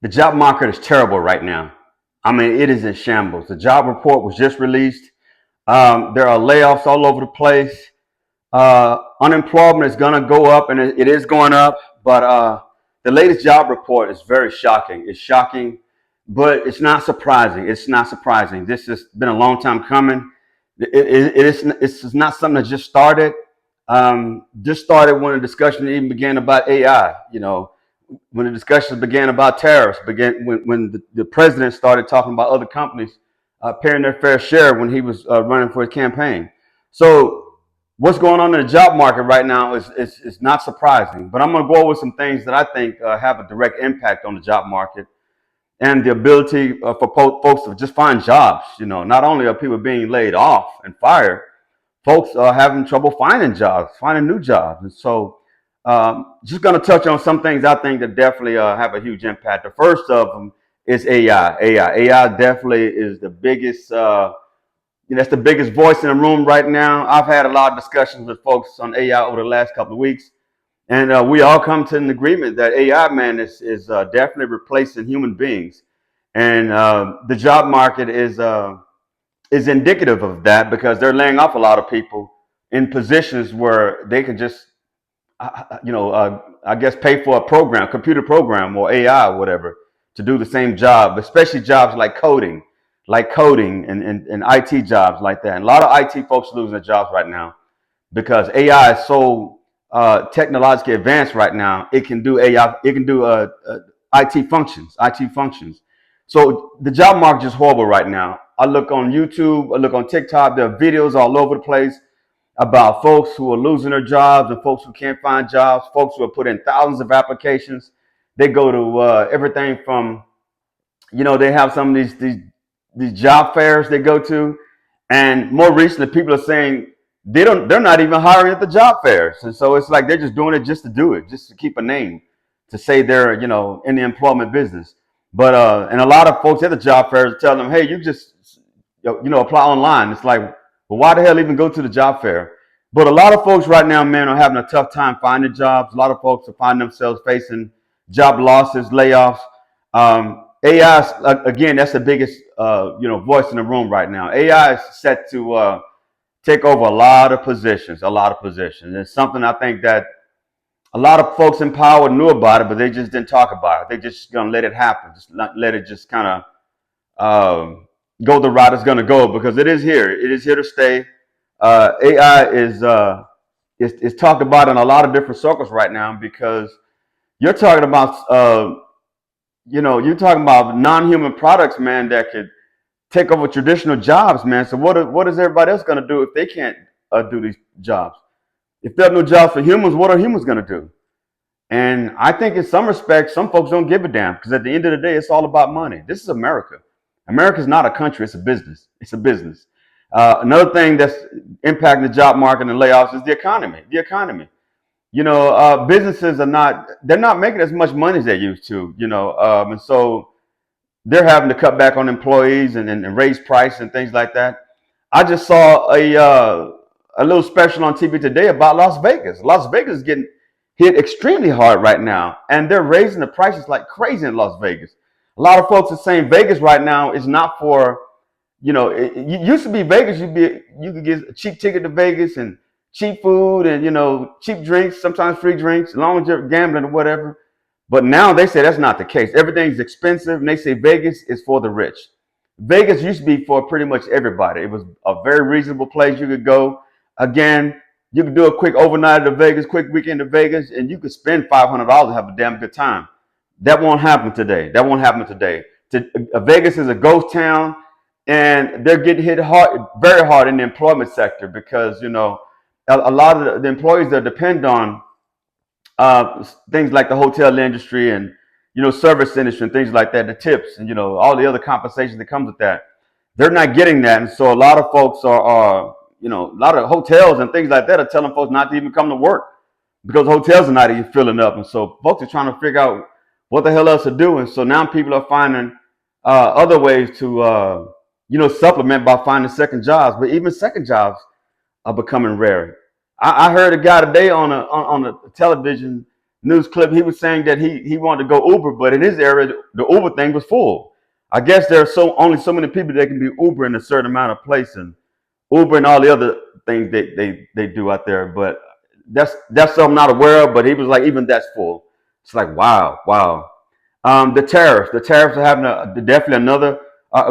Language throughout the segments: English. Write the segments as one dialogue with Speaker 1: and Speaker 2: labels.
Speaker 1: The job market is terrible right now. I mean, it is in shambles. The job report was just released. There are layoffs all over the place. Unemployment is going to go up, and it is going up. But the latest job report is very shocking. It's shocking, but it's not surprising. It's not surprising. This has been a long time coming. It's not something that just started. Just started when the discussion even began about AI. When the discussions began about tariffs, began when the president started talking about other companies paying their fair share when he was running for his campaign. So what's going on in the job market right now is not surprising. But I'm going to go over some things that I think have a direct impact on the job market and the ability for folks to just find jobs. Not only are people being laid off and fired, folks are having trouble finding jobs, finding new jobs. And so just going to touch on some things I think that definitely have a huge impact. The first of them is AI. AI definitely is the biggest, that's the biggest voice in the room right now. I've had a lot of discussions with folks on AI over the last couple of weeks. And we all come to an agreement that AI, man, is definitely replacing human beings. And the job market is indicative of that because they're laying off a lot of people in positions where they can just, I guess, pay for a program, computer program or AI or whatever to do the same job, especially jobs like coding and IT jobs like that. And a lot of IT folks are losing their jobs right now because AI is so technologically advanced right now. It can do AI, it can do IT functions. So the job market is horrible right now. I look on YouTube, I look on TikTok, there are videos all over the place about folks who are losing their jobs and folks who can't find jobs, folks who have put in thousands of applications. They go to everything from, they have some of these job fairs they go to, and more recently, people are saying they're not even hiring at the job fairs, and so it's like they're just doing it just to do it, just to keep a name, to say they're in the employment business. But and a lot of folks at the job fairs tell them, hey, you just apply online. It's like, well, why the hell even go to the job fair? But a lot of folks right now, man, are having a tough time finding jobs. A lot of folks are finding themselves facing job losses, layoffs. AI, again, that's the biggest voice in the room right now. AI is set to take over a lot of positions, It's something I think that a lot of folks in power knew about it, but they just didn't talk about it. They just gonna let it happen, just not let it just kind of go the route it's gonna go because it is here. It is here to stay. AI is talked about in a lot of different circles right now because you're talking about you're talking about non-human products, man, that could take over traditional jobs, man. So what is everybody else going to do if they can't do these jobs? If there are no jobs for humans, what are humans going to do? And I think in some respects, some folks don't give a damn because at the end of the day, it's all about money. This is America. America is not a country; it's a business. It's a business. Another thing that's impacting the job market and layoffs is the economy. The economy. Businesses they're not making as much money as they used to. And so they're having to cut back on employees and raise price and things like that. I just saw a little special on TV today about Las Vegas. Las Vegas is getting hit extremely hard right now, and they're raising the prices like crazy in Las Vegas. A lot of folks are saying Vegas right now is not for, it used to be Vegas. You could get a cheap ticket to Vegas and cheap food and cheap drinks, sometimes free drinks, as long as you're gambling or whatever. But now they say that's not the case. Everything's expensive, and they say Vegas is for the rich. Vegas used to be for pretty much everybody. It was a very reasonable place you could go. Again, you could do a quick overnight to Vegas, quick weekend to Vegas, and you could spend $500 and have a damn good time. That won't happen today. That won't happen today. Vegas is a ghost town, and they're getting hit hard, very hard in the employment sector because a lot of the employees that depend on things like the hotel industry and service industry and things like that, the tips and all the other compensation that comes with that, they're not getting that, and so a lot of folks are a lot of hotels and things like that are telling folks not to even come to work because hotels are not even filling up, and so folks are trying to figure out what the hell else to do, and so now people are finding other ways to supplement by finding second jobs, but even second jobs are becoming rare. I heard a guy today on a television news clip, he was saying that he wanted to go Uber, but in his area, the Uber thing was full. I guess there are only so many people that can be Uber in a certain amount of place, and Uber and all the other things they do out there. But that's something I'm not aware of. But he was like, even that's full. It's like, wow, wow. The tariffs are having definitely another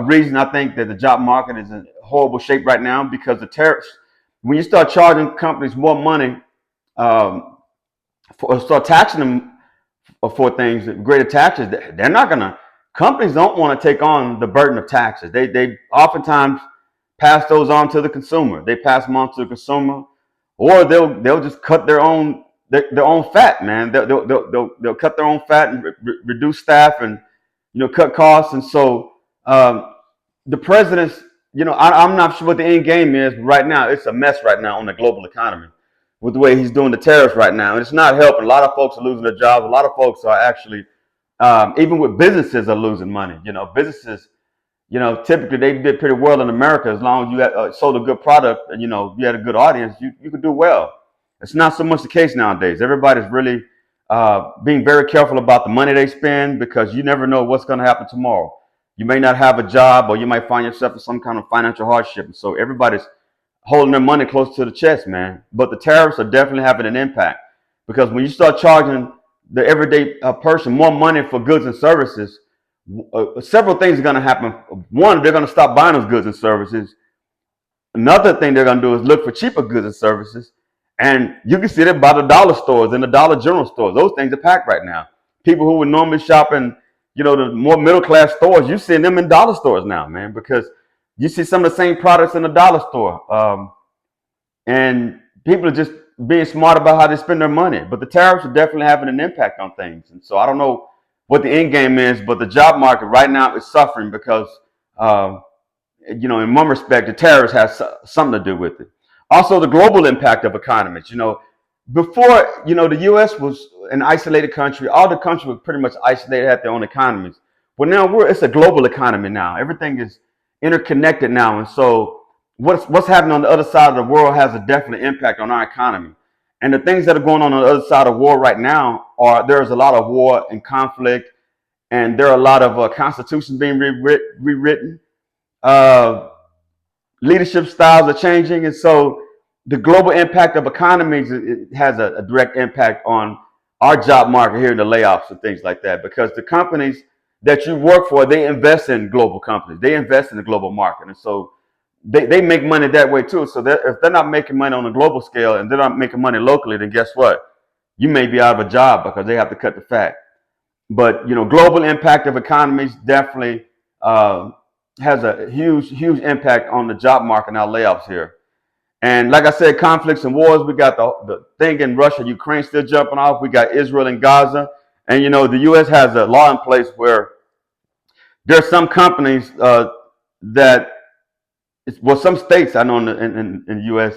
Speaker 1: reason I think that the job market is in horrible shape right now, because the tariffs, when you start charging companies more money, um, start taxing them for things, greater taxes, they're not gonna. Companies don't want to take on the burden of taxes. They oftentimes pass those on to the consumer. They pass them on to the consumer, or they'll just cut their own fat, man. They'll cut their own fat and reduce staff, and cut costs. And so the president's, I'm not sure what the end game is, but right now it's a mess right now on the global economy with the way he's doing the tariffs right now, and it's not helping. A lot of folks are losing their jobs. A lot of folks are actually, even with businesses, are losing money. Businesses, typically they did pretty well in America as long as you had, sold a good product and you had a good audience, you could do well. It's not so much the case nowadays. Everybody's really being very careful about the money they spend, because you never know what's going to happen tomorrow. You may not have a job, or you might find yourself in some kind of financial hardship. And so everybody's holding their money close to the chest, man. But the tariffs are definitely having an impact, because when you start charging the everyday person more money for goods and services, several things are going to happen. One, they're going to stop buying those goods and services. Another thing they're going to do is look for cheaper goods and services. And you can see that by the dollar stores and the Dollar General stores. Those things are packed right now. People who would normally shop in, the more middle class stores, you see them in dollar stores now, man, because you see some of the same products in the dollar store. And people are just being smart about how they spend their money. But the tariffs are definitely having an impact on things. And so I don't know what the end game is, but the job market right now is suffering because, in one respect, the tariffs has something to do with it. Also, the global impact of economies. Before, the U.S. was an isolated country. All the countries were pretty much isolated, had their own economies. But now it's a global economy now. Everything is interconnected now. And so what's happening on the other side of the world has a definite impact on our economy. And the things that are going on the other side of war right now there's a lot of war and conflict, and there are a lot of constitutions being rewritten. Uh, Leadership styles are changing, and so the global impact of economies, it has a direct impact on our job market here in the layoffs and things like that, because the companies that you work for, they invest in global companies. They invest in the global market, and so they make money that way too. So if they're not making money on a global scale and they're not making money locally, then guess what? You may be out of a job because they have to cut the fat. But global impact of economies definitely has a huge impact on the job market and our layoffs here. And like I said, conflicts and wars. We got the thing in Russia, Ukraine still jumping off. We got Israel and Gaza, and the U.S. has a law in place where there are some companies that, some states I know in the U.S.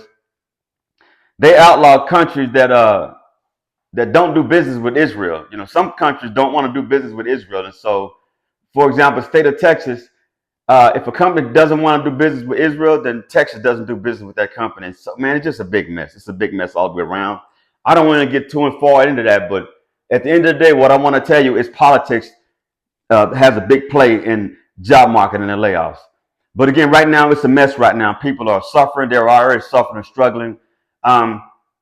Speaker 1: they outlaw countries that don't do business with Israel. Some countries don't want to do business with Israel, and so, for example, the state of Texas, if a company doesn't want to do business with Israel, then Texas doesn't do business with that company. And so, man, it's just a big mess. It's a big mess all the way around. I don't want to get too far into that, but at the end of the day, what I want to tell you is politics has a big play in job market and the layoffs. But again, right now it's a mess. Right now, people are suffering. They're already suffering and struggling.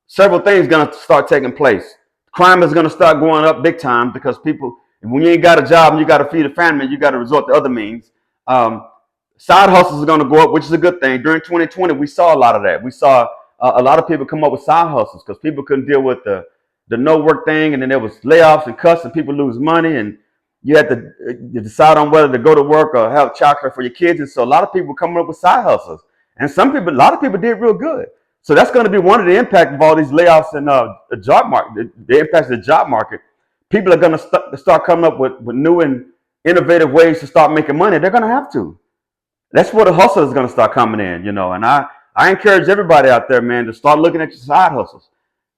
Speaker 1: Several things are going to start taking place. Crime is going to start going up big time, because people, when you ain't got a job and you got to feed a family, you got to resort to other means. Side hustles are going to go up, which is a good thing. During 2020, we saw a lot of that. We saw a lot of people come up with side hustles because people couldn't deal with the no work thing, and then there was layoffs and cuts, and people lose money, and you had to decide on whether to go to work or have childcare for your kids. And so a lot of people coming up with side hustles, and a lot of people did real good. So that's going to be one of the impacts of all these layoffs in the job market. The impacts of the job market. People are going to start coming up with new and innovative ways to start making money. They're going to have to. That's where the hustle is going to start coming in, And I encourage everybody out there, man, to start looking at your side hustles,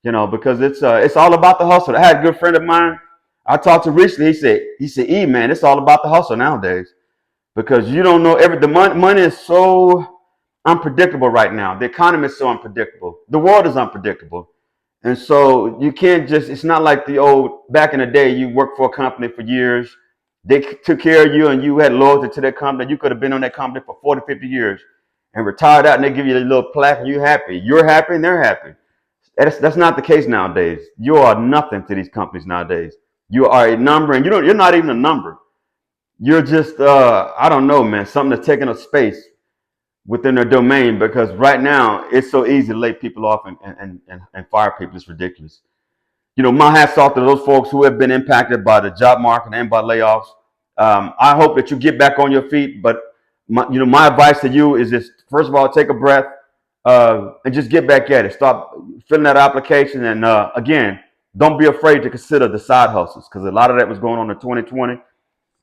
Speaker 1: because it's all about the hustle. I had a good friend of mine I talked to recently. He said, E, man, it's all about the hustle nowadays, because you don't know the money is so unpredictable right now. The economy is so unpredictable. The world is unpredictable. And so you can't just, it's not like the old, back in the day, you worked for a company for years. They took care of you and you had loyalty to that company. You could have been on that company for 40, 50 years and retired out and they give you a little plaque and you're happy. You're happy and they're happy. That's not the case nowadays. You are nothing to these companies nowadays. You are a number and you're not even a number. You're just, I don't know, man, something that's taking up space within their domain because right now it's so easy to lay people off and fire people. It's ridiculous. My hat's off to those folks who have been impacted by the job market and by layoffs. I hope that you get back on your feet. But my advice to you is just first of all, take a breath and just get back at it. Stop filling out application, and again, don't be afraid to consider the side hustles because a lot of that was going on in 2020.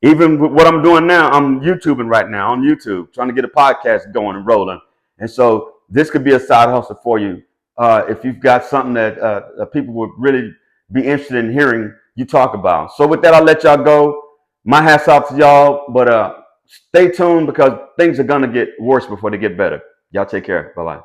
Speaker 1: Even with what I'm doing now, I'm YouTubing right now on YouTube, trying to get a podcast going and rolling. And so this could be a side hustle for you if you've got something that people would really be interested in hearing you talk about. So with that, I'll let y'all go. My hat's off to y'all, but stay tuned because things are going to get worse before they get better. Y'all take care. Bye-bye.